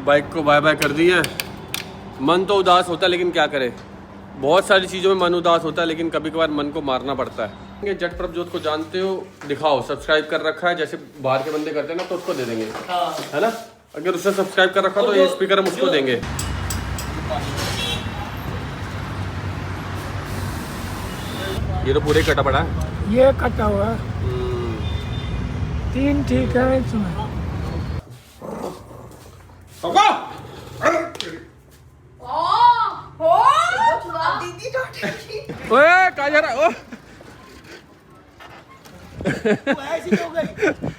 Bike को bye bye कर दी है। मन तो उदास होता है लेकिन क्या करे, बहुत सारी चीज़ों में मन उदास होता है लेकिन कभी कभार मन को मारना पड़ता है। जट प्रभजोत को जानते हो, दिखाओ सब्सक्राइब कर रखा है, जैसे बाहर के बंदे करते हैं ना तो उसको दे देंगे, है ना। अगर उसने सब्सक्राइब कर रखा तो ये स्पीकर हम उसको देंगे। ये तो पूरे कटा पड़ा है, ये कटा हुआ है, 3 ठीक है इसमें। ओए कहाँ जा रहा?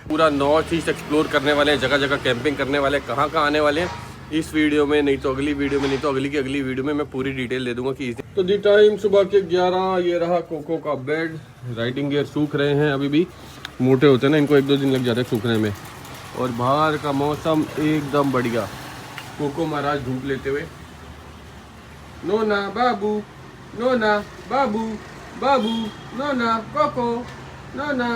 पूरा नॉर्थ ईस्ट एक्सप्लोर करने वाले हैं, जगह जगह कैंपिंग करने वाले हैं। कहाँ कहाँ आने वाले हैं इस वीडियो में, नहीं तो अगली वीडियो में, नहीं तो अगली की अगली वीडियो में मैं पूरी डिटेल दे दूंगा कि तो दी टाइम सुबह के 11। ये रहा कोको का बेड, राइडिंग गियर सूख रहे हैं, अभी भी मोटे होते हैं ना, इनको 1-2 दिन लग जाते हैं सूखने में। और बाहर का मौसम एकदम बढ़िया। कोको महाराज धूप लेते हुए, नोना बाबू, नोना बाबू, बाबू नोना कोको नोना।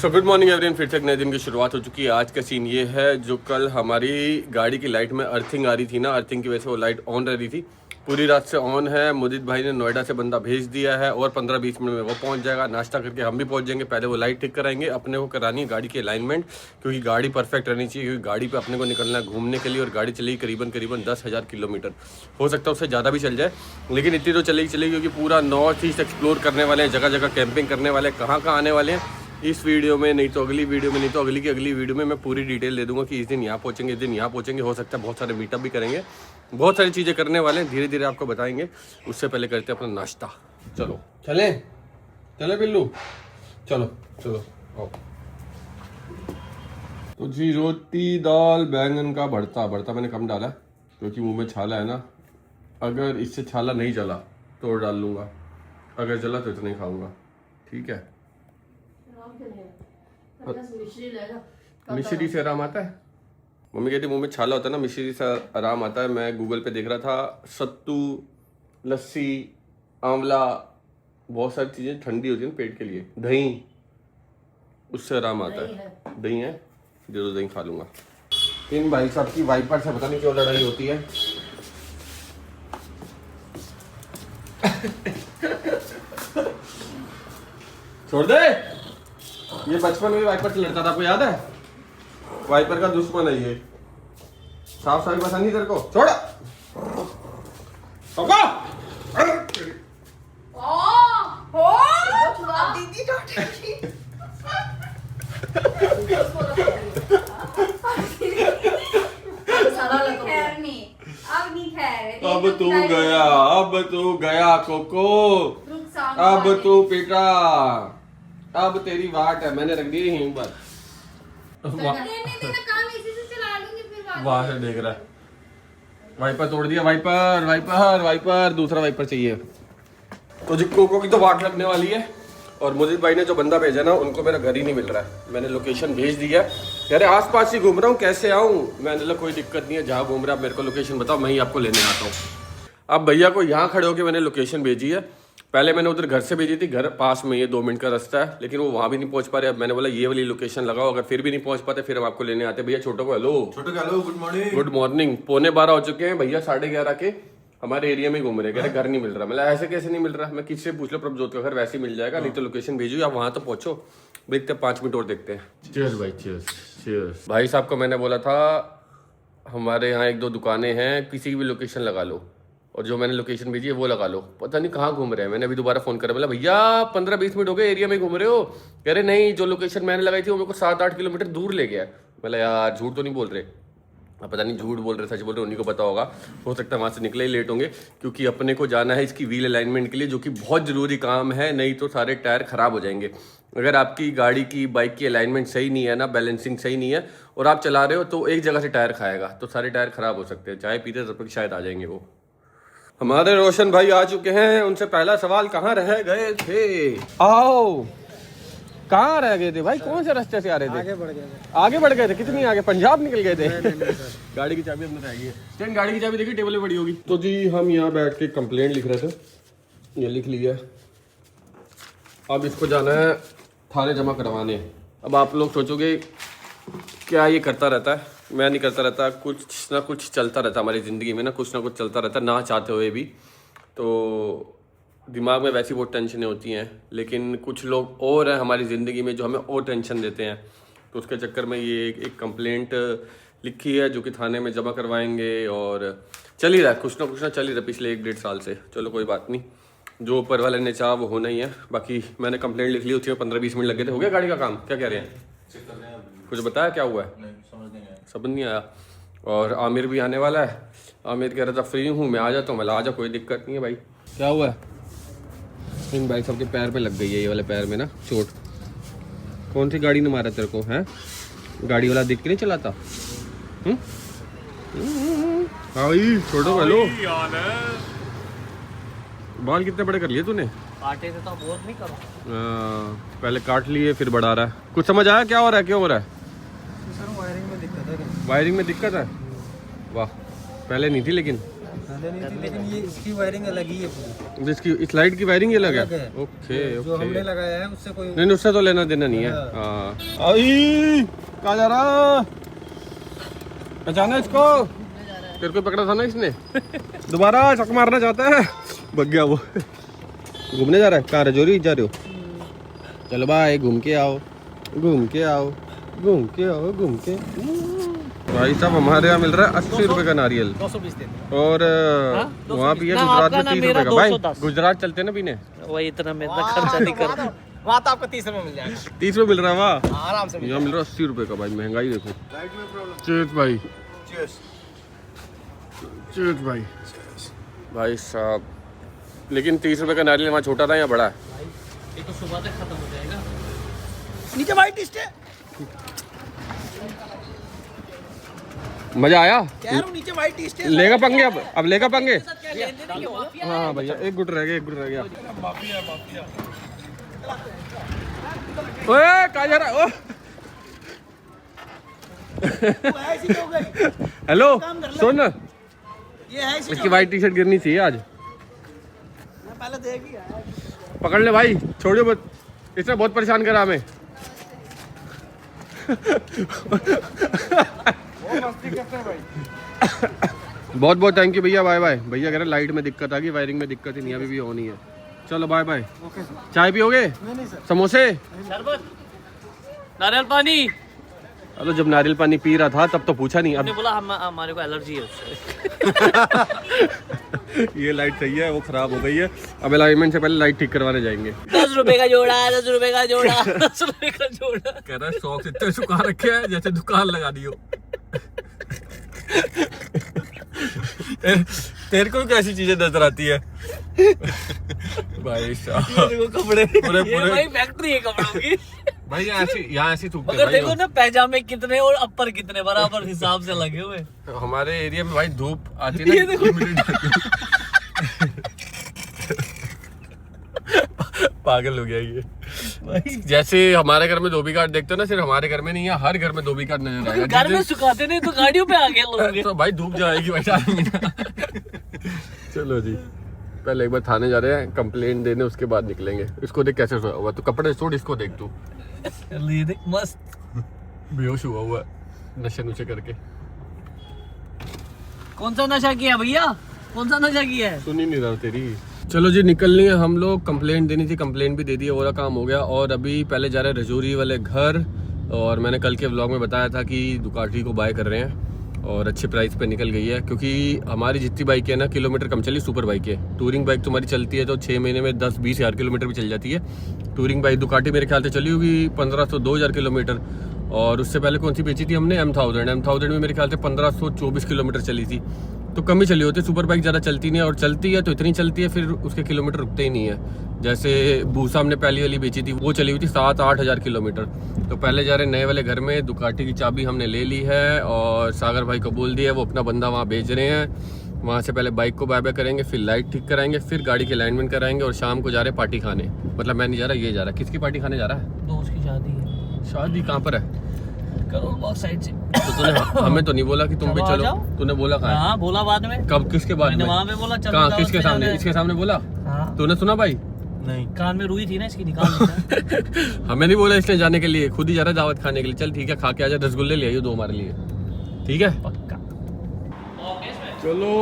सो गुड मॉर्निंग एवरीवन, फिर से एक नए दिन की शुरुआत हो चुकी है। आज का सीन ये है, जो कल हमारी गाड़ी की लाइट में अर्थिंग आ रही थी ना, अर्थिंग की वजह से वो लाइट ऑन रह रही थी, पूरी रात से ऑन है। मुदित भाई ने नोएडा से बंदा भेज दिया है और 15-20 मिनट में वो पहुंच जाएगा। नाश्ता करके हम भी पहुंच जाएंगे। पहले वो लाइट ठीक कराएंगे, अपने को करानी है गाड़ी की अलाइनमेंट, क्योंकि गाड़ी परफेक्ट रहनी चाहिए, क्योंकि गाड़ी पे अपने को निकलना है घूमने के लिए। और गाड़ी चलेगी करीबन 10,000 किलोमीटर, हो सकता है उससे ज़्यादा भी चल जाए, लेकिन इतनी तो चलेगी क्योंकि पूरा नॉर्थ ईस्ट एक्सप्लोर करने वाले हैं, जगह जगह कैंपिंग करने वाले हैं। कहाँ कहाँ आने वाले हैं इस वीडियो में, नहीं तो अगली वीडियो में, नहीं तो अगली की अगली वीडियो में मैं पूरी डिटेल दे दूंगा कि इस दिन यहाँ पहुँचेंगे, इस दिन यहाँ पहुँचेंगे। हो सकता है बहुत सारे मीटअप भी करेंगे, बहुत सारी चीज़ें करने वाले हैं, धीरे धीरे आपको बताएंगे। उससे पहले करते हैं अपना नाश्ता। चलो चले बिल्लू, चलो चलो आओ। तो जी रोटी दाल बैंगन का भरता मैंने कम डाला क्योंकि मुंह में छाला है ना। अगर इससे छाला नहीं जला तो और डाल लूँगा, अगर जला तो इतना ही खाऊंगा, ठीक है। मिश्री से आराम आता है, मम्मी कहती मुंह में छाला होता है ना, मिश्री से आराम आता है। मैं गूगल पे देख रहा था, सत्तू, लस्सी, आंवला, बहुत सारी चीज़ें ठंडी होती है ना पेट के लिए, दही, उससे आराम आता है। दही है, दे दो, दही खा लूँगा। इन भाई साहब की वाइपर से पता नहीं क्यों लड़ाई होती है। छोड़ दे, ये बचपन में वाइपर से लड़ता था, आपको याद है? वाइपर का दुश्मन है ये, साफ साफ पसंद नहीं तेरे को, छोड़। अब तू गया कोको, अब तू पिटा, अब तेरी वाट है। मैंने रख दी यहीं पर, वहां से देख रहा है। वाइपर तोड़ दिया, वाइपर दूसरा वाइपर चाहिए। तो जी कोको की तो वाट लगने वाली है। और मुदित भाई ने जो बंदा भेजा ना, उनको मेरा घर ही नहीं मिल रहा है। मैंने लोकेशन भेज दी है, कह रहे आस पास ही घूम रहा हूँ, कैसे आऊँ? मैंने बोला कोई दिक्कत नहीं है, जहाँ घूम रहा है मेरे को लोकेशन बताओ, मैं ही आपको लेने आता हूँ। अब भैया को यहाँ खड़े होकर मैंने लोकेशन भेजी है। पहले मैंने उधर घर से भेजी थी, घर पास में ये 2 मिनट का रास्ता है, लेकिन वो वहाँ भी नहीं पहुँच पा रहे। अब मैंने बोला ये वाली लोकेशन लगाओ, अगर फिर भी नहीं पहुँच पाते फिर हम आपको लेने आते। भैया छोटो को हेलो, गुड मॉर्निंग। 11:15 हो चुके हैं, भैया 11:30 के हमारे एरिया में घूम रहे, कह रहे घर नहीं मिल रहा। मतलब ऐसे कैसे नहीं मिल रहा? मैं किससे पूछ लो, प्रभजोत का घर वैसे ही मिल जाएगा, नहीं तो लोकेशन भेजो, आप वहाँ तो पहुँचो। देखते हैं 5 मिनट और देखते हैं। चीयर्स भाई, चीयर्स। भाई साहब को मैंने बोला था हमारे यहाँ 1-2 दुकानें हैं, किसी की भी लोकेशन लगा लो, और जो मैंने लोकेशन भेजी है वो लगा लो। पता नहीं कहाँ घूम रहे हैं। मैंने अभी दोबारा फ़ोन करा, बोला भैया 15-20 मिनट हो गए, एरिया में घूम रहे हो? कह रहे नहीं, जो लोकेशन मैंने लगाई थी वो मेरे को 7-8 किलोमीटर दूर ले गया। बोला यार झूठ तो नहीं बोल रहे? अब पता नहीं झूठ बोल रहे सच बोल रहे, उन्हीं को पता होगा। हो सकता है वहाँ से निकले ही लेट होंगे, क्योंकि अपने को जाना है इसकी व्हील अलाइनमेंट के लिए, जो कि बहुत ज़रूरी काम है, नहीं तो सारे टायर ख़राब हो जाएंगे। अगर आपकी गाड़ी की, बाइक की अलाइनमेंट सही नहीं है ना, बैलेंसिंग सही नहीं है, और आप चला रहे हो तो एक जगह से टायर खाएगा, तो सारे टायर ख़राब हो सकते हैं। चाय पीते तब तक शायद आ जाएंगे वो। हमारे रोशन भाई आ चुके हैं। उनसे पहला सवाल, कहाँ रह गए थे? आओ, कहाँ रह गए थे भाई? कौन से रास्ते से आ रहे थे? आगे बढ़ गए थे। कितनी आगे? पंजाब निकल गए थे? गाड़ी की चाबी अंदर रहेगी। स्टैंड गाड़ी की चाबी देखिए, टेबल पे पड़ी होगी। तो जी हम यहाँ बैठ के कंप्लेंट लिख रहे थे, ये लिख लिया। अब इसको जाना है थाने जमा करवाने। अब आप लोग सोचोगे क्या ये करता रहता है, मैं नहीं करता रहता, कुछ ना कुछ चलता रहता हमारी ज़िंदगी में ना, कुछ ना कुछ चलता रहता ना चाहते हुए भी। तो दिमाग में वैसी बहुत टेंशनें होती हैं, लेकिन कुछ लोग और हैं हमारी ज़िंदगी में जो हमें और टेंशन देते हैं। तो उसके चक्कर में ये एक कंप्लेंट लिखी है जो कि थाने में जमा करवाएंगे, और चल ही रहा है, कुछ ना चल ही रहा है पिछले 1-1.5 साल से। चलो कोई बात नहीं, जो ऊपर वाले ने चाहा वो होना ही है। बाकी मैंने कंप्लेंट लिख ली, उसी में 15-20 मिनट लगे थे। हो गया गाड़ी का काम? क्या कह रहे हैं? कुछ बताया क्या हुआ है? समझ नहीं आया। और आमिर भी आने वाला है। आमिर कह रहा था फ्री हूँ मैं आ जाता हूँ। मैं आ जा, कोई दिक्कत नहीं है भाई। क्या हुआ है? इन भाई सबके पैर पे लग गई है, ये वाले पैर में ना चोट। कौन सी गाड़ी ने मारा तेरे को? है गाड़ी वाला देख के नहीं चलाता? भाई छोड़ो। हेलो, बाल कितने बड़े कर लिए तूने? काटे थे तो बहुत नहीं करो। पहले काट लिए फिर बढ़ा रहा है। कुछ समझ आया क्या हो रहा है? क्यों हो रहा है? सर वायरिंग में दिक्कत है। वायरिंग में दिक्कत है? वाह, पहले नहीं थी लेकिन लेकिन ये इसकी वायरिंग अलग ही है पूरी। इसकी इस लाइट की वायरिंग ये लगा है? जो ओके हमने लगाया है उससे कोई नहीं, उससे तो लेना देना नहीं है। हाँ कहाँ जा रहा? पहचाना इसको? तेरे को पकड़ा था ना इसने। दोबारा चक मारना चाहता है, भाग गया वो। घूमने जा रहा है? कहाँ रजौरी जा रहे हो? चलो भाई घूम के आओ, घूम के आओ, घूम के आओ, घूम के। भाई साहब हमारे यहाँ मिल रहा है 80 रुपए का नारियल, 220 देते और वहाँ भी है गुजरात में 30 रुपए का। भाई गुजरात चलते ना पीने, वही इतना मेरा खर्चा नहीं कर। वहाँ तो आपको 30 रुपए मिल जाएगा। 30 रुपए मिल रहा है वहाँ? आराम से यहाँ मिल रहा है 80 रुपए का। भाई महंगाई देखो। चेस भाई, चेस भाई। भाई साहब लेकिन 30 रुपए का नारियल वहाँ छोटा था या बड़ा है? ये तो सुबह तक खत्म हो जाएगा। नीचे वाइट लिस्ट है। मजा आया? नीचे वाइट लिस्ट है। लेगा पंगे अब लेगा पंगे। हाँ भैया, एक गुट रह गया। ओए कहाँ जा रहा? हेलो सुन, ये है इसकी वाइट टी शर्ट गिरनी चाहिए आज। पहले देख ही पकड़ ले भाई, छोड़ियो मत, इसने बहुत परेशान करा हमें। बहुत बहुत थैंक यू भैया, बाय बाय। भैया कह रहे लाइट में दिक्कत आ गई, वायरिंग में दिक्कत ही नहीं, अभी भी ऑन ही है। चलो बाय बाय। चाय पियोगे? समोसे, शरबत, नारियल पानी। अरे जब नारियल पानी पी रहा था तब तो पूछा नहीं। अब बोला हमारे को एलर्जी है उससे। ये लाइट सही है, वो खराब हो गई है। अब अलाइनमेंट से पहले लाइट ठीक करवाने जाएंगे। 10 रुपए का जोड़ा, 10 रुपए का जोड़ा, 10 रुपए का जोड़ा। कह रहा है शौक इतने सुखा रखे हैं जैसे दुकान लगा दी हो। तेरे को कैसी चीजें नजर आती है? भाई साहब कपड़े पूरे भाई फैक्ट्री है कपड़ों की। भाई यहाँ ऐसी थूकते मगर भाई। देखो ना पैजामे कितने और अपर कितने बराबर हिसाब से लगे हुए। हमारे एरिया में भाई धूप आती है ना, पागल हो गया ये। जैसे हमारे घर में धोबी घाट देखते हो ना, सिर्फ हमारे घर में नहीं है, हर घर में धोबी घाट नजर आएगा। घर में सुखाते नहीं तो गाड़ियों पे आ गए लोग। तो भाई धूप जाएगी भाई। चलो जी, पहले एक बार थाने जा रहे हैं कंप्लेंट देने, उसके बाद निकलेंगे। इसको देख कैसे सोया हुआ, तो कपड़े छोड़, इसको देख तू मस्त बेहोश हुआ हुआ नशे नुशे करके। कौन सा नशा किया भैया? कौन सा नशा किया है? सुन ही नहीं रहा तेरी। चलो जी निकलनी है हम लोग, कंप्लेंट देनी थी, कंप्लेंट भी दे दी है, वो काम हो गया। और अभी पहले जा रहे हैं रजौरी वाले घर। और मैंने कल के व्लॉग में बताया था कि दुकाटी को बाय कर रहे हैं और अच्छे प्राइस पे निकल गई है, क्योंकि हमारी जितनी बाइक है ना किलोमीटर कम चली, सुपर बाइक है। टूरिंग बाइक तुम्हारी चलती है तो 6 महीने में 10-20 हज़ार किलोमीटर भी चल जाती है। टूरिंग बाइक दुकाटी मेरे ख्याल से चली होगी 1500-2000 किलोमीटर। और उससे पहले कौन सी बेची थी हमने? M1000 में मेरे ख्याल से 1524 किलोमीटर चली थी। तो कम ही चली होती है, सुपर बाइक ज़्यादा चलती नहीं है, और चलती है तो इतनी चलती है फिर उसके किलोमीटर रुकते ही नहीं है। जैसे भूसा हमने पहली वाली बेची थी, वो चली हुई थी 7-8 हज़ार किलोमीटर। तो पहले जा रहे नए वाले घर में, दुकाटी की चाबी हमने ले ली है और सागर भाई को बोल दिया है, वो अपना बंदा वहाँ भेज रहे हैं। वहाँ से पहले बाइक को बाय बाय करेंगे, फिर लाइट ठीक कराएंगे, फिर गाड़ी के अलाइनमेंट कराएंगे, और शाम को जा रहे पार्टी खाने। मतलब मैं नहीं जा रहा, ये जा रहा है। किसकी पार्टी खाने जा रहा है? दोस्त की शादी है। शादी कहाँ पर है? करोल बाग साइड से। तो तूने हमें तो नहीं बोला कि तुम भी चलो आ चलो? जाओ। तूने बोला कहाँ? हाँ बोला बाद में। कब? किसके बाद मैंने में? वहाँ पे बोला चलो कहाँ? जाओ, किसके उसके सामने? सामने। इसके सामने बोला? हाँ। तूने सुना भाई? नहीं, कान में रुई थी ना इसकी, निकाल देता। हमें नहीं बोला इसने जाने के लिए, खुद ही जा रहा है दावत खाने के लिए। चल ठीक है, खा के आजा, रसगुल्ले ले आइयो 2 हमारे लिए। ठीक है पक्का। चलो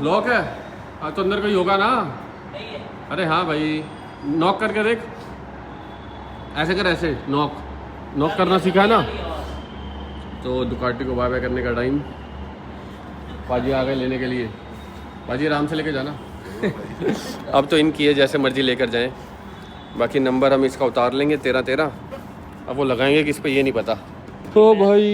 लॉक है। हाँ तो अंदर कोई होगा ना। नहीं है। अरे हाँ भाई, नॉक करके देख, ऐसे कर, ऐसे नॉक करना सीखा है ना। तो दुकाटी को बाय बाय करने का टाइम। पाजी आ गए लेने के लिए। पाजी आराम से लेके जाना। अब तो इनकी है, जैसे मर्जी लेकर जाएं। बाकी नंबर हम इसका उतार लेंगे 13-13। अब वो लगाएंगे किस पे ये नहीं पता। तो भाई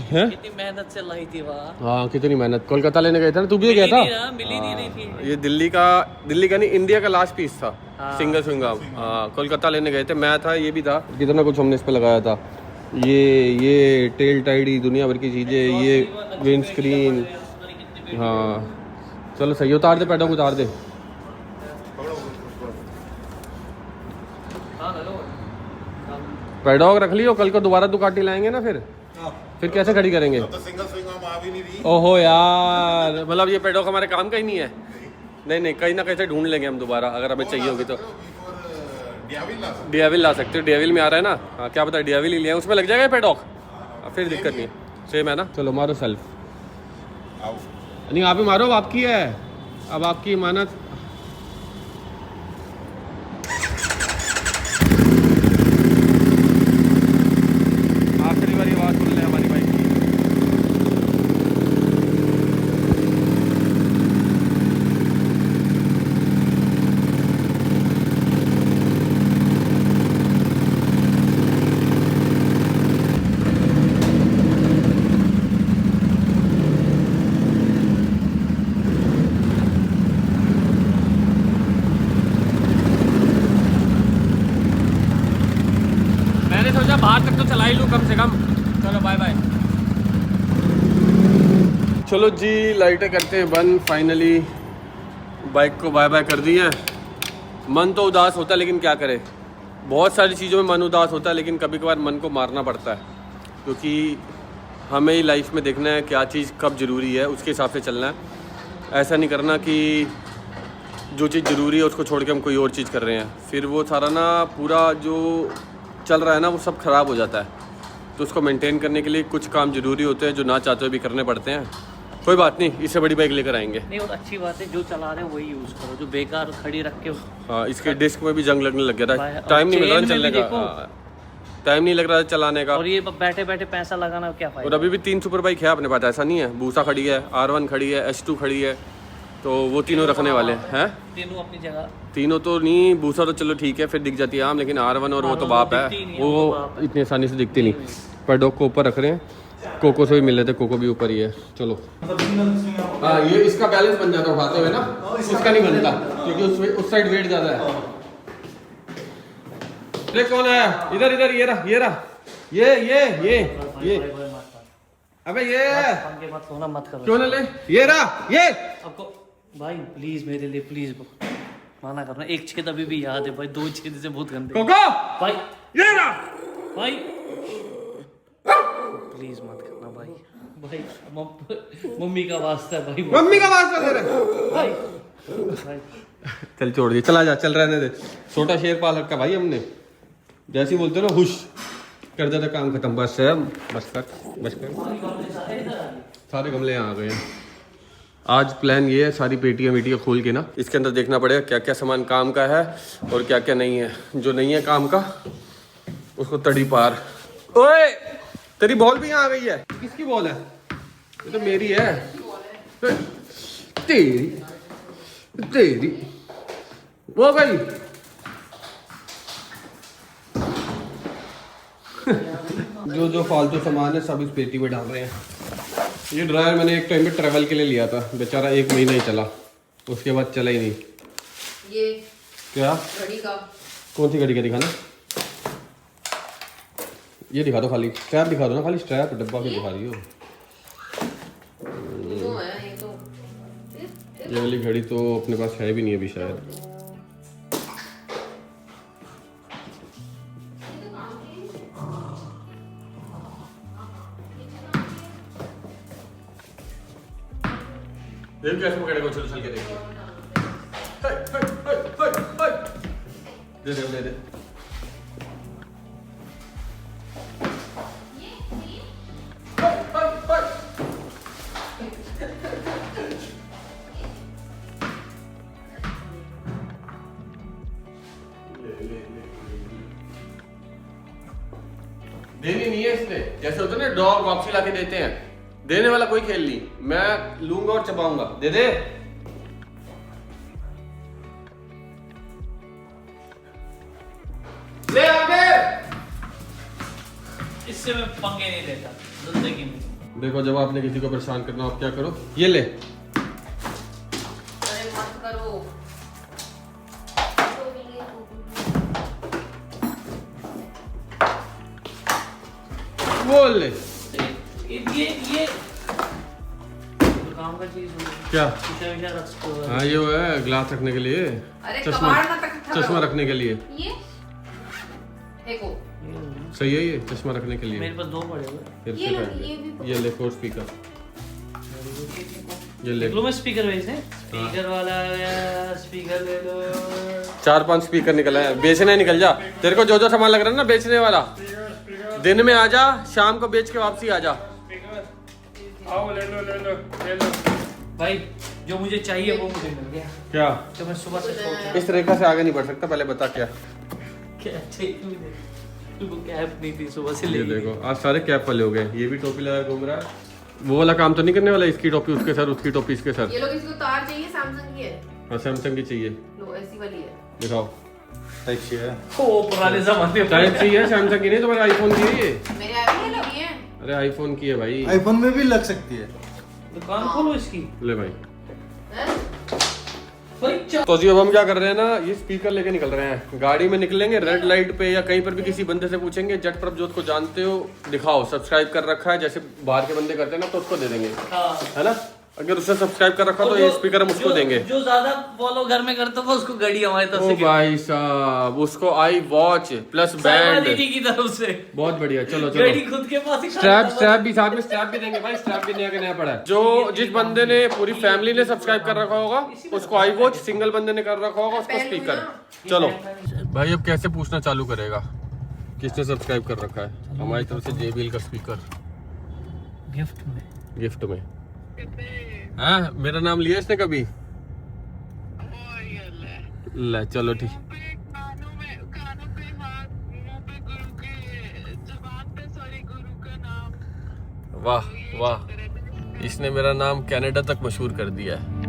हैं कितनी मेहनत से लाई थी वहाँ। हाँ कितनी मेहनत। कोलकाता लेने गए थे ना, तू भी गया था। मिली नहीं रही थी। ये दिल्ली का नहीं, इंडिया का लास्ट पीस था। सिंगल स्विंगम। हाँ कोलकाता लेने गए थे, मैं था, ये भी था। कितना कुछ हमने इस पे लगाया था। ये टेल टाइडी, दुनिया भर की चीज़ें, ये विंड स्क्रीन। हाँ चलो सही, उतार दे पैडों को, उतार दे। पैडॉग रख लियो, कल को दोबारा दुकाटी लाएंगे ना, फिर कैसे खड़ी करेंगे। तो सिंगल स्विंग में आ भी नहीं रही। ओहो यार, मतलब ये पैडॉग हमारे काम का ही नहीं है। नहीं कहीं ना कहीं से ढूंढ लेंगे हम दोबारा, अगर हमें चाहिए होगी तो। डियाविल ला सकते हो, डियाविल में आ रहा है ना। हाँ क्या पता डियाविल ही लिया, उसमें लग जाएगा पैडॉग, फिर दिक्कत नहीं है। सेम है ना। चलो मारो सेल्फ। नहीं आप ही मारो, आपकी है अब, आपकी इमानत। आखिरी बार ये बात सुन ले हमारी बाइक की। मैंने सोचा बाहर तक तो चला ही लूँ कम से कम। चलो बाय बाय। चलो जी, लाइटें करते हैं बंद। फाइनली बाइक को बाय बाय कर दी है। मन तो उदास होता है, लेकिन क्या करे, बहुत सारी चीज़ों में मन उदास होता है, लेकिन कभी कभार मन को मारना पड़ता है, क्योंकि हमें ही लाइफ में देखना है क्या चीज़ कब ज़रूरी है, उसके हिसाब से चलना है। ऐसा नहीं करना कि जो चीज़ ज़रूरी है उसको छोड़ के हम कोई और चीज़ कर रहे हैं, फिर वो सारा ना पूरा जो चल रहा है ना वो सब ख़राब हो जाता है। तो उसको मेंटेन करने के लिए कुछ काम ज़रूरी होते हैं जो ना चाहते हुए भी करने पड़ते हैं। कोई बात नहीं, इससे बड़ी बाइक लेकर आएंगे। नहीं और अच्छी बात है, जो चला रहे हैं वही यूज़ करो, जो बेकार खड़ी रख के। हाँ इसके डिस्क में भी जंग लगने लग गया था, टाइम नहीं मिल रहा चलने का, टाइम नहीं लग रहा था चलाने का। और ये बैठे बैठे पैसा लगाना क्या फायदा। और अभी भी 3 सुपर बाइक है अपने पास, ऐसा नहीं है। बूसा खड़ी है, R1 खड़ी है, H2 खड़ी है, तो वो तीनों रखने वाले हैं। तीनों अपनी जगह। तीनों तो नहीं, बूसा तो चलो ठीक है, फिर दिख जाती है आम, लेकिन R1 और वो तो बाप है, वो इतनी आसानी से दिखती नहीं। पैडॉग को ऊपर रख रहे हैं, कोको से भी मिल रहे थे, कोको भी ऊपर ही है। चलो हाँ, ये इसका बैलेंस बन जाता है उठाते हुए ना, उसका नहीं बनता क्योंकि उस साइड वेट ज़्यादा है। अरे कौन है इधर इधर, ये रहा ये अबे ये पंखे मत सोना मत करो। क्यों ना ले, ये रहा ये। आपको भाई प्लीज मेरे लिए प्लीज माना करना। एक छेद अभी भी याद है भाई, 2 छेद से बहुत गंदे कोको भाई। ये रहा भाई प्लीज मत करना भाई। भाई मम्मी का वास्ता है भाई, मम्मी का वास्ता दे रहे भाई भाई। चल छोड़ दिए, चला जा, चल रहने दे। छोटा शेर पाल रखा भाई हमने, जैसे ही बोलते ना हुश कर देता, काम खत्म। बस है, बस कर। सारे गमले यहाँ आ गए हैं। आज प्लान ये है, सारी पेटियाँ खोल के ना इसके अंदर देखना पड़ेगा क्या क्या सामान काम का है और क्या क्या नहीं है। जो नहीं है काम का उसको तड़ी पार। ओए तेरी बॉल भी यहाँ आ गई है। किसकी बॉल है? ये तो मेरी है। तेरी वो गई। जो फालतू सामान है सब इस पेटी में डाल रहे हैं। ये ड्रायर मैंने एक टाइम पे ट्रैवल के लिए लिया था, बेचारा 1 महीना ही चला, उसके बाद चला ही नहीं। ये क्या घड़ी का? कौन सी घड़ी का दिखाना? ये दिखा दो, खाली स्ट्रैप दिखा दो ना, खाली स्ट्रैप, डब्बा क्यों दिखा रही हो? तो है ये तो। ये वाली घड़ी तो अपने पास है भी नहीं अभी शायद। देख कैसे पकड़ेगा, चल चल के देखिए। दे दे। देनी नहीं है इसने, जैसे होता है ना डॉग वापसी लाके देते हैं, देने वाला कोई खेल नहीं, मैं लूंगा और चबाऊंगा। दे दे। ले आगे। इससे मैं पंगे नहीं लेता जिंदगी में। देखो जब आपने किसी को परेशान करना हो आप क्या करो, ये ले। अरे मत करो। वो ले। ये काम का चीज हो क्या? शीशा रख सकते हो। हाँ ये वो है ग्लास रखने के लिए, अरे चश्मा कबाड़ मत रखा चश्मा करो। रखने के लिए। ये देखो सही है ये चश्मा रखने के लिए। मेरे पास 2 पड़े हुए। फिर ये से लो, कर ये ले। भी ये ले 4 स्पीकर, ये ले। देख लो मैं स्पीकर वैसे स्पीकर वाला आया, स्पीकर ले लो। 4-5 स्पीकर निकला है, बेचने निकल जा। तेरे को जो जो सामान लग रहा है ना बेचने वाला, दिन में आ जा, शाम को बेच के वापसी आ जा। आओ ले लो। भाई जो मुझे चाहिए वो मुझे मिल गया। क्या? तो मैं सुबह से सोच रहा इस रेखा से आगे नहीं बढ़ सकता, पहले बता क्या। क्या चाहिए मुझे। तुमको कैप नहीं थी सुबह से ले ये देखो आज सारे कैप वाले हो गए, ये भी टोपी लगा घूम रहा है। वो वाला काम तो नहीं करने वाला, इसकी टोपी उसके सर, उसकी टोपी इसके सर। ये लोग इसको तार चाहिए, सैमसंग की है। हाँ सैमसंग की चाहिए, लो ऐसी वाली है। दिखाओ। टाइप सी है। ओ पुराने जमाने टाइप सी है, सैमसंग की नहीं, तुम्हारे आईफोन की है ये। मेरे आईफोन लगी है। अरे आईफोन की है भाई। आईफोन में भी लग सकती है। दुकान खोलो इसकी। ले भाई। हैं? भाई तो जी अब हम क्या कर रहे हैं ना, ये स्पीकर लेके निकल रहे हैं, गाड़ी में निकलेंगे, रेड लाइट पे या कहीं पर भी किसी बंदे से पूछेंगे जट प्रभजोत को जानते हो, दिखाओ सब्सक्राइब कर रखा है, जैसे बाहर के बंदे करते हैं ना तो उसको दे देंगे, हाँ। है ना। अगर उसने सब्सक्राइब कर रखा तो ये स्पीकर हम उसको देंगे। जो ज्यादा फॉलो घर में करते हो उसको घड़ी हमारी तरफ ओ से भाई साहब, उसको I watch plus Saima band, दीदी की तरफ से बहुत बढ़िया। चलो घड़ी चलो, खुद के पास ही स्ट्रैप भी साथ में, स्ट्रैप भी देंगे भाई, स्ट्रैप भी नया के नया पड़ा है। जो जिस बंदे ने पूरी फैमिली ने सब्सक्राइब कर रखा होगा उसको आई वॉच, सिंगल बंदे ने कर रखा होगा उसको स्पीकर। चलो भाई अब कैसे पूछना चालू करेगा किसने सब्सक्राइब कर रखा है। हमारी तरफ से JBL का स्पीकर गिफ्ट में। हाँ मेरा नाम लिया इसने कभी? ले चलो ठीक। वाह वाह, इसने मेरा नाम कनाडा तक मशहूर कर दिया है।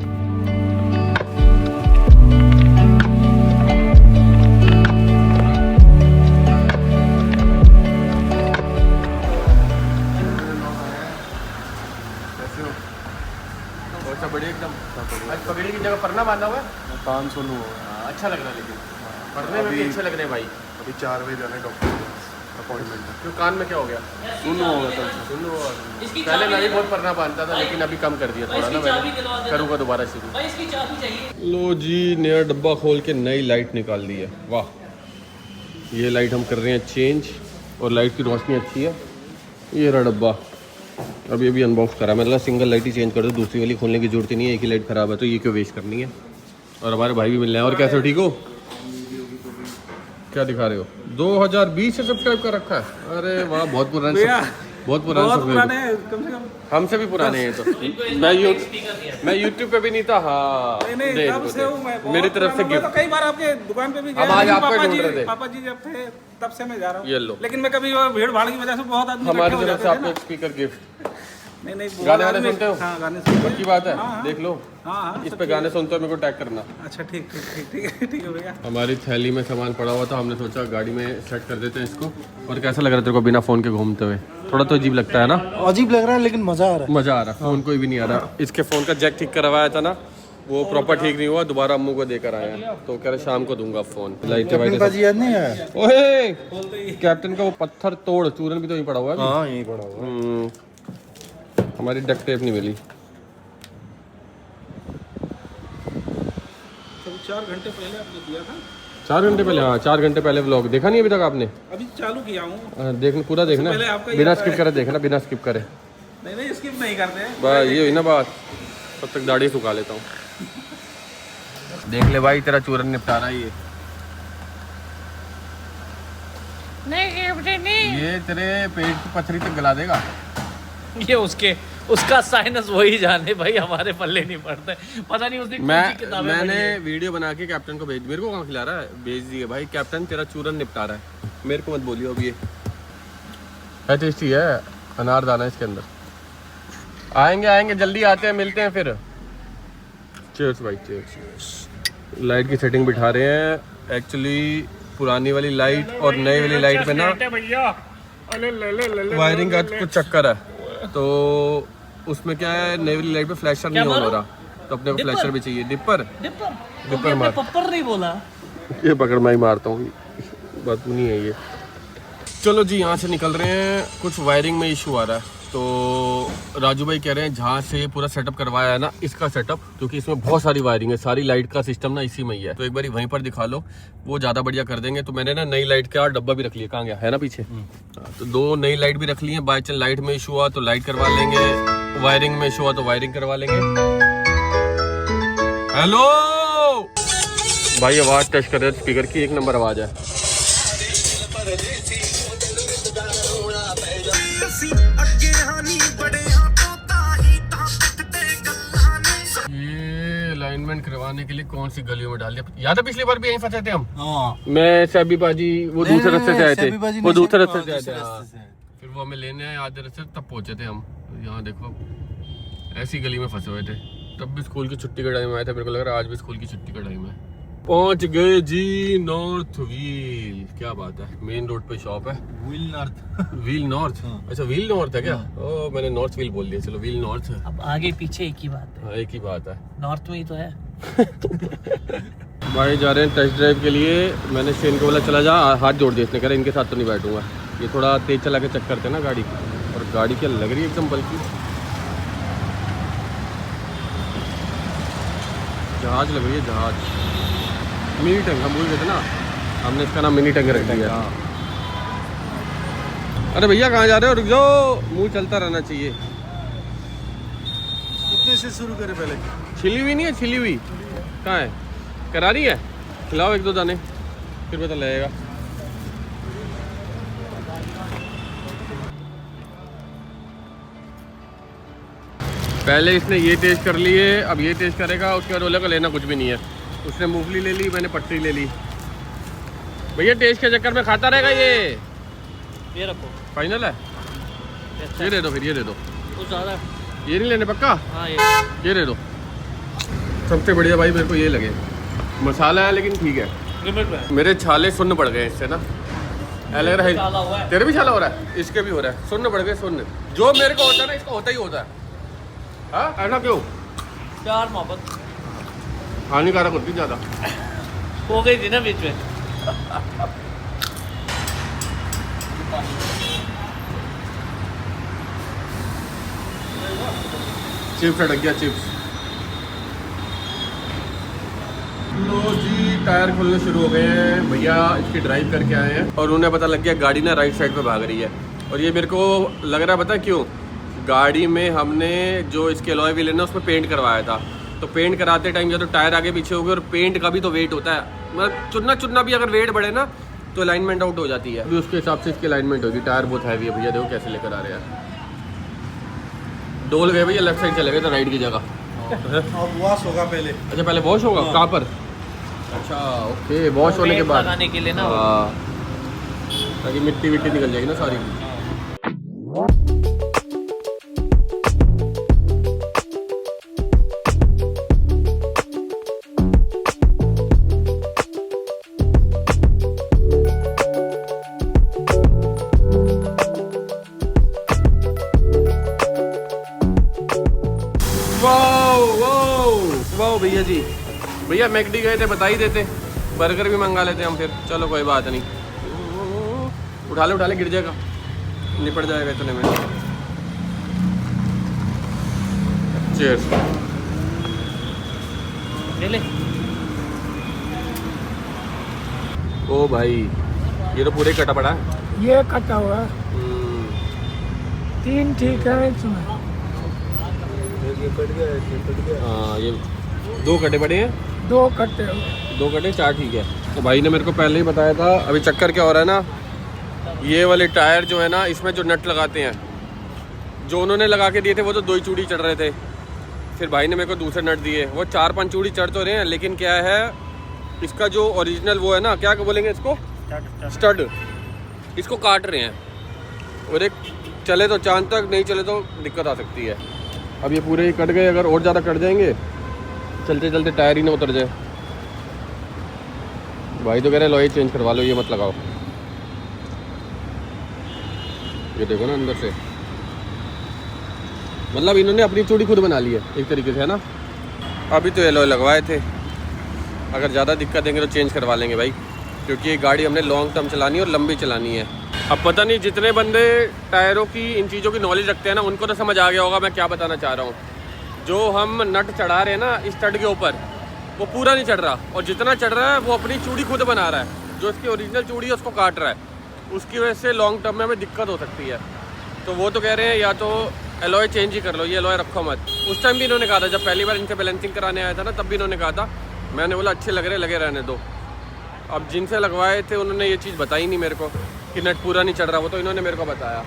बढ़िया एकदम। आज पगड़ी की जगह परना बांधा हुआ है, कान सुनो। अच्छा लग रहा है, लेकिन पढ़ने में भी अच्छे लग रहे हैं भाई। अभी 4 बजे जाना है डॉक्टर अपॉइंटमेंट है। क्यों कान में क्या हो गया? सुनो होगा कल से। सुनो, इसकी पहले चाबी मैं भी दे- बहुत पढ़ना बांधता था लेकिन अभी कम कर दिया थोड़ा ना, इसकी चाबी मैं दिलवा देना। करूँगा दोबारा शुरू। भाई इसकी चाबी चाहिए। लो जी नया डब्बा खोल के नई लाइट निकाल दी है, वाह। ये लाइट हम कर रहे हैं चेंज और लाइट की रोशनी अच्छी है। ये रहा डब्बा, अभी अभी अनबॉक्स करा, मतलब सिंगल लाइट ही चेंज कर दो, दूसरी वाली खोलने की जरूरत ही नहीं है, एक ही लाइट खराब है तो ये क्यों वेस्ट करनी है। और हमारे भाई भी मिल रहे हैं। और कैसे हो, ठीक हो? क्या दिखा रहे हो? 2020 से सब्सक्राइब कर रखा है? अरे वाह, बहुत पुराने बहुत पुराने कम से कम हमसे भी पुराने हैं। तो मैं यूट्यूब पे भी नहीं था। हाँ देख लो, मेरी तरफ से गिफ्ट। कई बार आपके दुकान पे भी हम आज आपको ढूंढ रहे थे। पापा जी जब थे तब से मैं जा रहा हूँ। ये लो, लेकिन मैं कभी भीड़ भाड़ की वजह से बहुत आदमी हमारी इकट्ठे हो तरफ से जाते थे आपको ना। एक स्पीकर गिफ्ट। नहीं बहुत गाने वाने आदमी- सुनते हो? हाँ गाने सुनते पक्की बात है, हाँ। देख लो। हाँ इस पे गाने सुनते हो मेरे को टैग करना। अच्छा ठीक है भैया। हमारी थैली में सामान पड़ा हुआ था, हमने सोचा गाड़ी में सेट कर देते हैं इसको। और कैसा लग रहा है तेरे को बिना फोन के घूमते हुए? थोड़ा तो अजीब लगता है ना? अजीब लग रहा है लेकिन मजा आ रहा मजा आ रहा है, फोन कोई भी नहीं आ रहा। इसके फोन का जैक ठीक करवाया था ना, वो प्रॉपर ठीक नहीं हुआ, दोबारा अम्मू को देकर आया तो कह रहे शाम को दूंगा फोन। लाइटें है। वाइटें याद नहीं आया? ओए कैप्टन का वो पत्थर तोड़ चूरन भी तो यहीं पड़ा हुआ है अभी। हाँ यही पड़ा हुआ। हमारी डक टेप नहीं मिली। 4 घंटे पहले आपने दिया था। 4 घंटे पहले? हाँ 4 घंटे पहले व्लॉग देखा नहीं अभी तक आपने? अभी चालू किया हूँ। देखना पूरा देखना, पहले आपका ये बिना आता स्किप है। करे देखना, बिना स्किप करे। नहीं स्किप नहीं करते हैं। बस ये हुई ना बात, तब तक दाढ़ी सुखा लेता हूँ। देख ले भाई तेरा चूरन निपटा रहा है ये। नहीं ये तेरे पेट की पथरी तक गला देगा। ये उसके उसका साइनस वही जाने भाई, हमारे पल्ले नहीं पड़ते। पता नहीं उसने कौन सी किताबें पढ़ी मैंने है। वीडियो बना के कैप्टन को भेज, मेरे को कहाँ खिला रहा है, भेज दिए भाई। कैप्टन तेरा चूरन निपटा रहा है, मेरे को मत बोलियो अब। ये है टेस्टी है, अनारदाना इसके अंदर। आएंगे जल्दी आते हैं, मिलते हैं फिर। चीयर्स भाई, चीयर्स। लाइट की सेटिंग बिठा रहे हैं। एक्चुअली पुरानी वाली लाइट और नई वाली लाइट में ना वायरिंग का कुछ चक्कर है, तो उसमें क्या है, नई वाली लाइट पे फ्लैशर नहीं ऑन हो रहा, तो अपने को फ्लैशर भी चाहिए। डिपर डिपर मार, पप्पर नहीं बोला। ये पकड़ मैं ही मारता हूँ, बात नहीं है ये। चलो जी, यहाँ से निकल रहे हैं। कुछ वायरिंग में इशू आ रहा है, तो राजू भाई कह रहे हैं जहाँ से पूरा सेटअप करवाया है ना, इसका सेटअप, क्योंकि इसमें बहुत सारी वायरिंग है, सारी लाइट का सिस्टम ना इसी में ही है, तो एक बार वहीं पर दिखा लो, वो ज़्यादा बढ़िया कर देंगे। तो मैंने ना नई लाइट का डब्बा भी रख लिया, कहाँ गया है ना पीछे, तो 2 नई लाइट भी रख ली है। बाई चांस लाइट में इशू हुआ तो लाइट करवा लेंगे, वायरिंग में इशू हुआ तो वायरिंग करवा लेंगे। हेलो भाई, आवाज़ टेस्ट कर रहे हैं स्पीकर की, 1 नंबर आवाज़ है। ये अलाइनमेंट करवाने के लिए कौन सी गलियों में डाल दिया, याद है पिछली बार भी यहीं फंसे थे हम। मैं सैबी बाजी, वो दूसरे रास्ते से आए थे, वो दूसरे रास्ते से आए थे, फिर वो हमें लेने आए आधे रास्ते, तब पहुंचे थे हम। यहाँ देखो, ऐसी गली में फंसे हुए थे, तब भी स्कूल की छुट्टी का टाइम आया था, मेरे को लग रहा है आज भी स्कूल की छुट्टी का टाइम है। पहुंच गए जी नॉर्थ व्हील, क्या बात है, मेन रोड पे शॉप है। Wheel north. अच्छा, व्हील नॉर्थ है क्या? ओ, मैंने नॉर्थ व्हील बोल दिया, चलो व्हील नॉर्थ है। अब आगे पीछे एक ही बात है। हाँ, एक ही बात है, नॉर्थ में ही तो है। भाई जा रहे हैं टेस्ट ड्राइव के लिए। मैंने शेन को बोला चला जा, हाथ जोड़ दिए इसने, कह रहा इनके साथ तो नहीं बैठूंगा। ये थोड़ा तेज चला के चेक करते ना गाड़ी, और गाड़ी क्या लग रही है एकदम, बल्कि जहाज लग रही है, जहाज। मिनी टैंक हम भूल गए थे ना, हमने इसका नाम मिनी टैंक रख दिया। अरे भैया कहाँ जा रहे हो, रुक जाओ, मुंह चलता रहना चाहिए। कितने से शुरू करें पहले? छिली हुई नहीं है, छिली हुई कहाँ है, करारी है, खिलाओ 1-2 दाने, फिर पता लगेगा। पहले इसने ये टेस्ट कर लिए, अब ये टेस्ट करेगा, उसके बाद बोलेगा लेना कुछ भी नहीं है। उसने मूंगफली ले ली, मैंने पटरी ले ली। भैया टेस्ट के चक्कर में खाता रहेगा ये रखो, फाइनल है। ये दे दो, फिर ये दे दो, कुछ ज़्यादा। ये नहीं लेने पक्का, हाँ ये दे दो। सबसे बढ़िया भाई मेरे को ये लगे, मसाला है लेकिन ठीक है। लिमिट में। मेरे छाले सुन्न पड़ गए इससे ना, लग रहा छाला हुआ है है। तेरे भी छाला हो रहा है, इसके भी हो रहा है, सुन्न पड़ गए, सुन्न। जो मेरे को होता है ना, इसको होता ही होता है। हाँ, ऐसा क्यों? प्यार मोहब्बत हानिकारक होती ज़्यादा। हो गई थी ना बीच में। चिप्स अटक गया, चिप्स। लो जी, टायर खुलने शुरू हो गए हैं। भैया इसकी ड्राइव करके आए हैं और उन्हें पता लग गया गाड़ी ना राइट साइड पे भाग रही है। और ये मेरे को लग रहा है, पता क्यों? गाड़ी में हमने जो इसके अलॉय व्हील है ना, उसमें पेंट करवाया था, तो पेंट कराते टाइम या तो टायर आगे पीछे हो गए, और पेंट का भी तो वेट होता है, मतलब चुनना भी अगर वेट बढ़े ना तो अलाइनमेंट आउट हो जाती है। अभी उसके हिसाब से इसकी अलाइनमेंट होगी। टायर बहुत हैवी है भैया, देखो कैसे लेकर आ रहे हैं। डोल गए भैया, लेफ्ट साइड चले गए तो राइट की जगह। अब वॉश होगा पहले। अच्छा, पहले वॉश होगा? कहाँ पर? अच्छा, ओके, वॉश होने के बाद लगाने के लिए ना, हाँ, ताकि मिट्टी विट्टी निकल जाएगी ना सारी। वाह भैया जी, भैया मैकडी गए थे, बता ही देते, बर्गर भी मंगा लेते हम फिर। चलो कोई बात नहीं, उठा ले गिर जाएगा, निपट जाएगा इतने में। चीयर्स। ले ले। ओ भाई, ये तो पूरे कटा पड़ा है। ये कटा हुआ है, 3 ठीक है इसमें। हाँ, ये 2 कटे पड़े हैं, 2 कटे हुए। 2 कटे, 4 ठीक है। तो भाई ने मेरे को पहले ही बताया था। अभी चक्कर क्या हो रहा है ना, ये वाले टायर जो है ना, इसमें जो नट लगाते हैं जो उन्होंने लगा के दिए थे वो तो 2 ही चूड़ी चढ़ रहे थे, फिर भाई ने मेरे को दूसरे नट दिए, वो 4-5 चूड़ी चढ़ तो रहे हैं, लेकिन क्या है इसका जो ओरिजिनल वो है ना, क्या बोलेंगे इसको, स्टड, इसको काट रहे हैं। और एक चले तो चांद तक, नहीं चले तो दिक्कत आ सकती है। अब ये पूरे ही कट गए, अगर और ज़्यादा कट जाएंगे चलते चलते टायर ही ना उतर जाए। भाई तो कह रहे लॉय चेंज करवा लो, ये मत लगाओ। ये देखो ना अंदर से, मतलब इन्होंने अपनी चूड़ी खुद बना ली है एक तरीके से, है ना। अभी तो एलॉय लगवाए थे, अगर ज़्यादा दिक्कत देंगे तो चेंज करवा लेंगे भाई, क्योंकि ये गाड़ी हमने लॉन्ग टर्म चलानी है और लंबी चलानी है। अब पता नहीं जितने बंदे टायरों की इन चीज़ों की नॉलेज रखते हैं ना, उनको तो समझ आ गया होगा मैं क्या बताना चाह रहा हूँ। जो हम नट चढ़ा रहे हैं ना इस स्टड के ऊपर, वो पूरा नहीं चढ़ रहा, और जितना चढ़ रहा है वो अपनी चूड़ी खुद बना रहा है, जो इसकी ओरिजिनल चूड़ी है उसको काट रहा है। उसकी वजह से लॉन्ग टर्म में हमें दिक्कत हो सकती है। तो वो तो कह रहे हैं या तो एलॉय चेंज ही कर लो, ये एलॉय रखो मत। उस टाइम भी इन्होंने कहा था, जब पहली बार इनसे बैलेंसिंग कराने आया था ना, तब भी इन्होंने कहा था, मैंने बोला अच्छे लग रहे, लगे रहने दो। अब जिनसे लगवाए थे उन्होंने ये चीज़ बताई नहीं मेरे को कि नट पूरा नहीं चढ़ रहा, वो तो इन्होंने मेरे को बताया।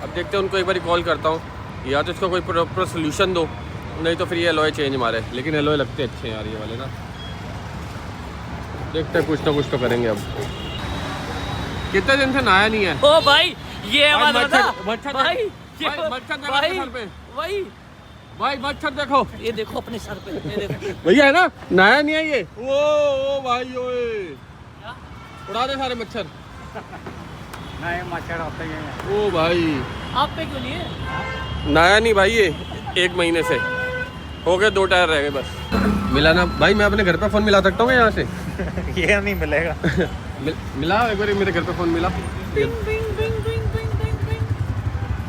अब देखते हैं, उनको एक बार कॉल करता हूँ, या तो इसका कोई प्रॉपर सोल्यूशन दो, नहीं तो फिर ये एलॉय चेंज मारे। लेकिन एलॉय लगते अच्छे हैं यार ये वाले ना, देखते हैं कुछ ना कुछ तो करेंगे। अब कितने दिन से नहाया नहीं है। ओ भाई ये हमारा था मच्छर भाई, ये मच्छर देखो भाई सर पे, भाई भाई मच्छर देखो, ये देखो अपने सर पे, ये देखो भैया है ना, नहाया नहीं है ये। ओ भाई ओए, उड़ा दे सारे मच्छर। नए मच्छर होते हैं। ओ भाई आप पे क्यों लिए? नहाया नहीं भाई ये 1 महीने से, हो गए 2 टायर रह गए बस। मिला ना भाई, मैं अपने घर पे फ़ोन मिला सकता हूँ यहाँ से? ये नहीं मिलेगा। मिला एक बार, मेरे घर पे फ़ोन मिला।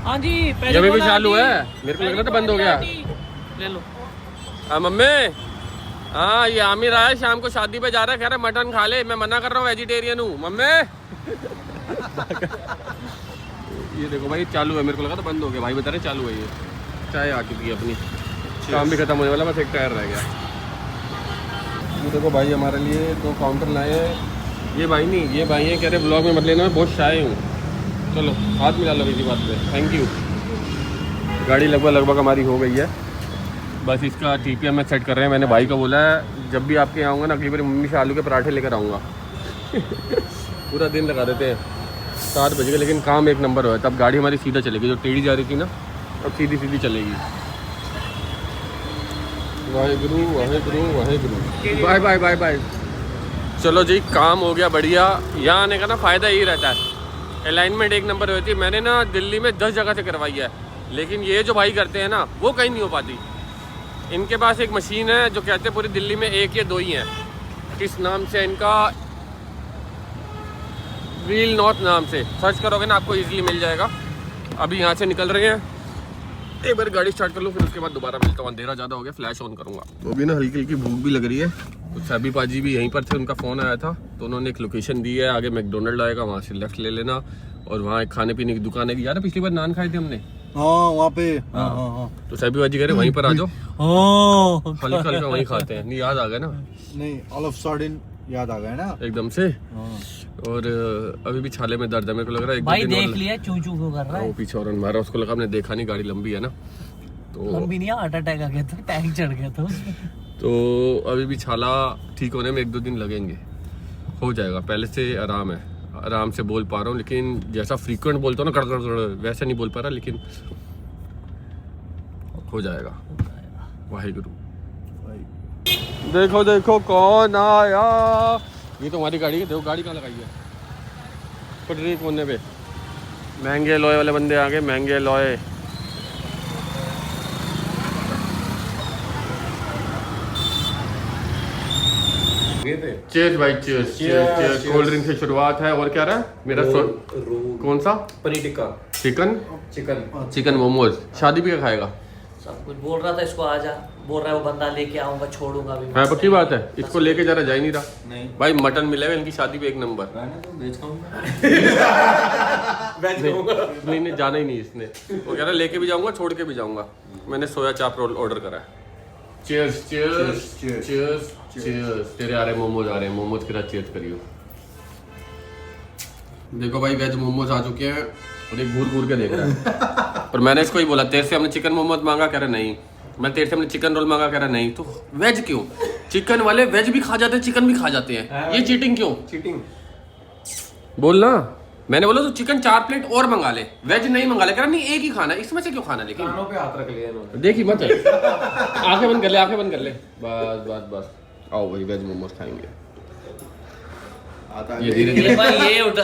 हाँ जी, ये भी चालू है, मेरे को लग रहा था बंद हो गया। ले लो। हाँ मम्मी, हाँ ये आमिर आया शाम को शादी पे जा रहा है, कह रहा है मटन खा ले, मैं मना कर रहा हूँ वेजिटेरियन हूँ मम्मी। ये देखो भाई चालू है, मेरे को लगा था बंद हो गया, भाई बता रहे चालू है। ये चाय आ चुकी है अपनी, काम भी खत्म होने वाला, बस एक टायर रह गया। ये देखो भाई हमारे लिए 2 काउंटर लाए हैं। ये भाई नहीं, ये भाई हैं, कह रहे ब्लॉग में मत लेना, मैं बहुत शाय हूँ। चलो हाथ मिला लो इसी बात पे, थैंक यू। गाड़ी लगभग हमारी हो गई है, बस इसका TPM में सेट कर रहे हैं। मैंने भाई को बोला है जब भी आपके यहाँ आऊँगा ना, अगली बार मम्मी से आलू के पराठे लेकर आऊँगा। पूरा दिन लगा देते हैं, 7 बज गए, लेकिन काम एक नंबर हुआ है। तब गाड़ी हमारी सीधा चलेगी, जो टेढ़ी जा रही थी ना अब सीधी सीधी चलेगी। Waheguru Waheguru Waheguru, bye bye bye bye. चलो जी काम हो गया बढ़िया। यहाँ आने का ना फ़ायदा यही रहता है, अलाइनमेंट एक नंबर होती है। मैंने ना दिल्ली में 10 जगह से करवाई है, लेकिन ये जो भाई करते हैं ना वो कहीं नहीं हो पाती। इनके पास एक मशीन है जो कहते हैं पूरी दिल्ली में 1 या 2 ही हैं। किस नाम से इनका, व्हील नॉर्थ नाम से सर्च करोगे ना आपको इजीली मिल जाएगा। अभी यहाँ से निकल रहे हैं, एक बार गाड़ी स्टार्ट कर लूँ, फिर उसके बाद दोबारा मिलता हूँ। अंधेरा ज़्यादा हो गया, फ्लैश ऑन करूँगा। तो अभी ना हल्की हल्की भूख भी लग रही है। तो सभी पाजी भी यहीं पर थे, उनका फ़ोन आया था तो उन्होंने एक लोकेशन दी है, आगे मैकडोनल्ड आएगा, वहाँ से लेफ्ट ले लेना और वहाँ एक खाने पीने की दुकान है। यार पिछली बार नान खाए थे हमने, हाँ वहाँ पे, हाँ। तो सभी पाजी कह रहे वहीं पर आ जाओ, हल्का हल्का वहीं खाते हैं। नहीं याद आ गया ना, नहीं ऑल ऑफ सडन याद आ गया ना एकदम से। और अभी भी छाले में दर्द है, मेरे को लग रहा है एक भाई दो दिन देख और लिया चू चू क्यों कर रहा वो है? पीछे और मारा, उसको लगा हमने देखा नहीं, गाड़ी लंबी है ना तो लंबी नहीं, हार्ट अटैक आ गया था, टैंक चढ़ गया था उसमें। तो अभी भी छाला ठीक होने में 1-2 दिन लगेंगे, हो जाएगा। पहले से आराम है, आराम से बोल पा रहा हूँ, लेकिन जैसा फ्रीक्वेंट बोलता हूँ ना कड़ वैसा नहीं बोल पा रहा, लेकिन हो जाएगा। वाहेगुरु। देखो देखो कौन आया, ये तो हमारी गाड़ी है। देखो गाड़ी कहाँ लगाई है, पटरी कोने पे। महंगे लॉय वाले बंदे आ गए, महंगे लॉय। चीयर्स भाई, चीयर्स चीयर्स। कोल्ड ड्रिंक से शुरुआत है। और क्या रहा है मेरा कौन सा? Paneer tikka, chicken chicken momos. शादी भी क्या खाएगा? सब कुछ बोल रहा था इसको आजा, बोल रहा है वो बंदा लेके आऊंगा, छोड़ूंगा भी। हाँ पक्की बात है, इसको लेके जरा जा ही नहीं रहा। नहीं भाई मटन मिलेगा इनकी शादी पे 1 नंबर। वेज खाऊंगा। नहीं नहीं जाना ही नहीं इसने, वो कह रहा लेके भी जाऊंगा छोड़ के भी जाऊंगा। मैंने सोया चाप रोल ऑर्डर करा है। Cheers cheers cheers cheers. तेरे आ रहे मोमोज, आ रहे हैं मोमोज के साथ चीयर्स करियो। देखो भाई वेज मोमोज आ चुके हैं और एक घूर घूर के देख रहा है। और मैंने इसको ही बोला तेरे से हमने चिकन मोमोज मांगा, कह रहा नहीं। मैं तेरे से हमने चिकन रोल मांगा, कह रहा नहीं। तो वेज क्यों? चिकन वाले वेज भी खा जाते हैं, चिकन भी खा जाते हैं, ये चीटिंग क्यों? चीटिंग बोलना। मैंने बोला तो चिकन 4 प्लेट और मंगा ले, वेज नहीं मंगा ले। कह रहा नहीं एक ही खाना, इसमें से क्यों खाना? लेकिन कानों पे हाथ रख लिया इन्होंने। देखी मत आंखें बंद कर ले, आंखें बंद कर ले। बस बस बस आओ भाई वेज मोमोज खाएंगे। आता ये धीरे धीरे भाई ये उठा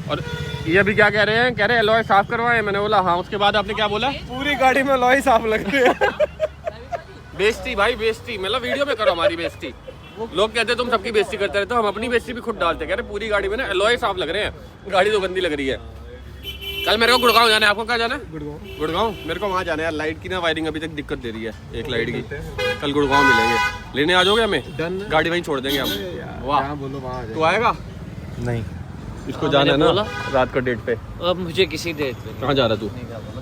और ये अभी क्या कह रहे हैं? कह रहे हैं एलॉय साफ करवाए। मैंने बोला हाँ। उसके बाद आपने क्या बोला? पूरी गाड़ी में लॉय साफ लग रही है। बेइज्जती भाई, बेइज्जती। मतलब वीडियो में करो हमारी बेइज्जती। लोग कहते हैं तुम सबकी बेइज्जती करते रहते हो, हम अपनी बेइज्जती भी खुद डालते। कह रहे पूरी गाड़ी में ना एलॉय साफ लग रहे हैं, गाड़ी तो गंदी लग रही है। कल मेरे को गुड़गांव जाना है, आपको क्या जाना है? गुड़गांव मेरे को वहाँ जाना है यार। लाइट की ना वायरिंग अभी तक दिक्कत दे रही है, एक लाइट की। कल गुड़गांव मिलेंगे, लेने आ जाओगे हमें? गाड़ी वहीं छोड़ देंगे हम। वाह बोलो वहाँ तू आएगा? नहीं, इसको जाना है ना रात का डेट पे। अब मुझे किसी डेट पे कहाँ जा रहा तू?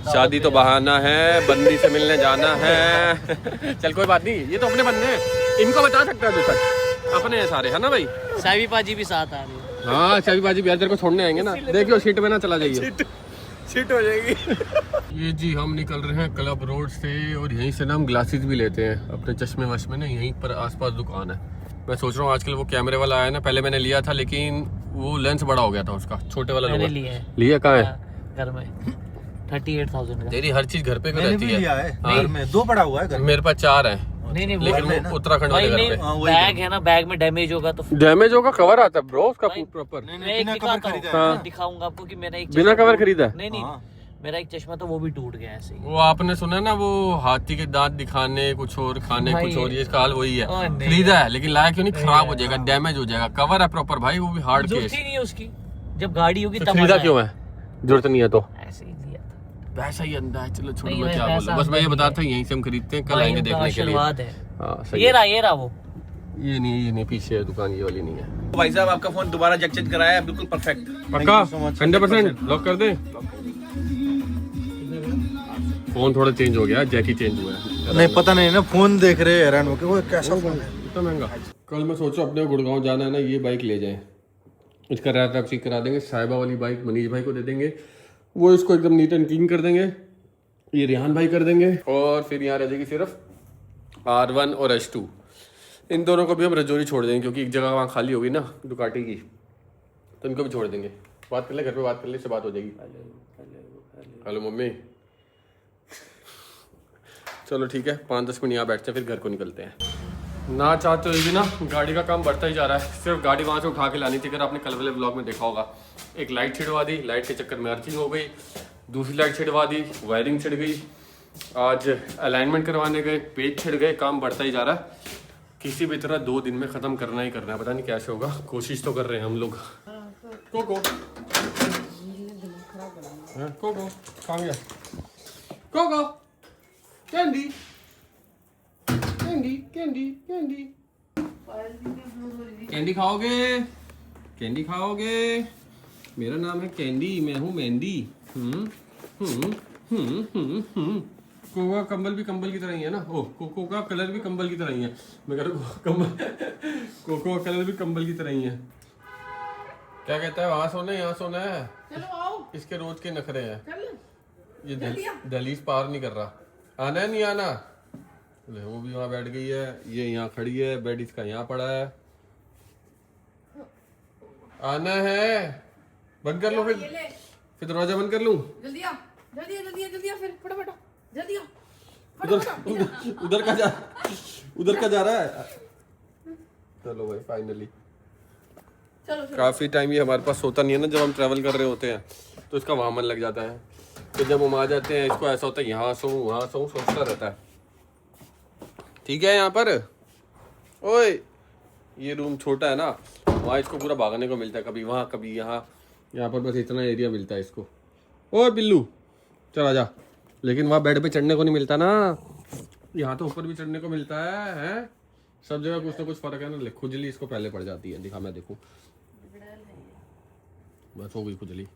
शादी तो बहाना है, बंदी से मिलने जाना है। चल कोई बात नहीं, ये तो अपने बंदे हैं, इनको बता सकता है तू सच। अपने हैं सारे, है ना भाई? सावी पाजी भी साथ आ रही है। हाँ चाबी बाजी भी तेरे को छोड़ने आएंगे ना। देखियो सीट में ना चला जाइए, सीट हो जाएगी। ये जी हम निकल रहे हैं क्लब रोड से और यहीं से ना हम ग्लासेस भी लेते हैं अपने चश्मे वश्मे ना। यहीं पर आसपास दुकान है। मैं सोच रहा हूँ आजकल वो कैमरे वाला आया ना, पहले मैंने लिया था लेकिन वो लेंस बड़ा हो गया था उसका, छोटे वाला मैंने लिया लिया है लिया कहाँ है? घर में 38,000 का। तेरी हर चीज घर पे क्यों मैंने रहती भी है? लिया है हाँ। घर में, 2 पड़ा हुआ है घर में। मेरे पास 4 है, नहीं लेकिन वो वो उत्तराखंड भाई वाले नहीं, घर पे। हाँ, वही बैग है ना, बैग में डैमेज होगा तो डैमेज होगा, कवर आता है ब्रो उसका प्रॉपर। मैं एक बिना कवर दिखाता खरीदा हूँ, है ना? दिखाऊंगा आपको कि मेरा एक बिना चश्मा- कवर खरीदा है? नहीं नहीं हाँ। मेरा एक चश्मा था वो भी टूट गया ऐसे ही। वो आपने सुना ना वो हाथी के दांत दिखाने कुछ और खाने भाई कुछ और, ये इसका हाल वही है। नहीं खरीदा है लेकिन लाया क्यों नहीं? खराब हो जाएगा, डैमेज हो जाएगा। कवर है प्रॉपर भाई, वो भी हार्ड जरूरत केस। ही नहीं है उसकी, जब गाड़ी होगी तो तब खरीदा आना क्यों है? जरूरत नहीं है तो ऐसे ही लिया था। वैसा ही अंधा है। चलो छोड़ो, नहीं, मैं क्या वैसा बोलूं, बस मैं ये अंधा बता नहीं था यहीं से हम खरीदते हैं, कल भाई आएंगे उनका देखने के लिए। आशीर्वाद है। हाँ सही ये है। रहा वो। ये नहीं पीछे है दुकान, ये वाली नहीं है। भाई साहब आपका फोन दोबारा जैक चेंज कराया है, बिल्कुल परफेक्ट। पक्का you so much. 100% लॉक कर दे। फोन थोड़ा चेंज हो गया, जैक ही चेंज हुआ है। नहीं पता नहीं ना, फोन देख रहे हैं हैरान होके, वो कैसा फोन है। इतना महंगा। कल मैं सोच रहा हूँ अपने गुड़गांव जाना है ना, ये बाइक ले जाएं, इसका रैप वैप ठीक करा देंगे। साहिबा वाली बाइक मनीष भाई को दे देंगे, वो इसको एकदम नीट एंड क्लीन कर देंगे। ये रिहान भाई कर देंगे और फिर यहाँ रह जाएगी सिर्फ R1 और H2। इन दोनों को भी हम रजौरी छोड़ देंगे क्योंकि एक जगह वहाँ खाली होगी ना दुकाटी की, तो इनको भी छोड़ देंगे। बात कर ले, घर पे बात कर ले, इससे बात हो जाएगी। Hello mummy. चलो ठीक है, 5-10 मिनट यहाँ बैठते हैं, फिर घर को निकलते हैं। ना चाहते हुए भी ना गाड़ी का काम बढ़ता ही जा रहा है। सिर्फ गाड़ी वहाँ से उठा के लानी थी। अगर आपने कल वाले ब्लॉग में देखा होगा, एक लाइट छिड़वा दी, लाइट के चक्कर में अर्थिंग हो गई, दूसरी लाइट छिड़वा दी, वायरिंग छिड़ गई, आज अलाइनमेंट करवाने गए, पेज छिड़ गए। काम बढ़ता ही जा रहा है, किसी भी तरह 2 दिन में ख़त्म करना ही करना है। पता नहीं कैसे होगा, कोशिश तो कर रहे हैं हम लोग। कोको कोको कहाँ गया? Coco candy candy candy candy candy खाओगे? कैंडी खाओगे? मेरा नाम है कैंडी, मैं हूँ मेहंदी। कोको का कंबल भी कंबल की तरह ही है ना। ओह, कोको का कलर भी कंबल की तरह ही है। मैं कह रहा हूँ कोको का कलर भी कंबल की तरह ही है। क्या कहता है? वहाँ सोना है, यहाँ सोना है। चलो आओ इसके रोज के नखरे हैं। चल। ये दहलीज पार नहीं कर रहा। आना है नहीं आना? वो भी वहाँ बैठ गई है, ये यहाँ खड़ी है, बेड इसका यहाँ पड़ा है। आना है? बंद कर लो फिर दरवाजा बंद कर लूं? जल्दी आ जल्दी आ जल्दी आ जल्दी आ, फिर फटाफट आ, जल्दी आ। उधर का जा रहा है। चलो भाई फाइनली। चलो फिर। काफ़ी टाइम ये हमारे पास सोता नहीं है ना, जब हम ट्रैवल कर रहे होते हैं तो इसका वहाँ मन लग जाता है। तो जब हम आ जाते हैं इसको ऐसा होता है यहाँ सोऊं वहाँ सोऊं, सोचता रहता है। ठीक है यहाँ पर ओए, ये रूम छोटा है ना, वहाँ इसको पूरा भागने को मिलता है, कभी वहाँ कभी यहाँ। यहाँ पर बस इतना एरिया मिलता है इसको। ओए बिल्लू चल आजा। लेकिन वहाँ बेड पे चढ़ने को नहीं मिलता ना, यहाँ तो ऊपर भी चढ़ने को मिलता है? सब जगह कुछ ना कुछ फर्क है ना। खुजली इसको पहले पड़ जाती है, दिखा मैं देखूँ, बस हो गई खुजली।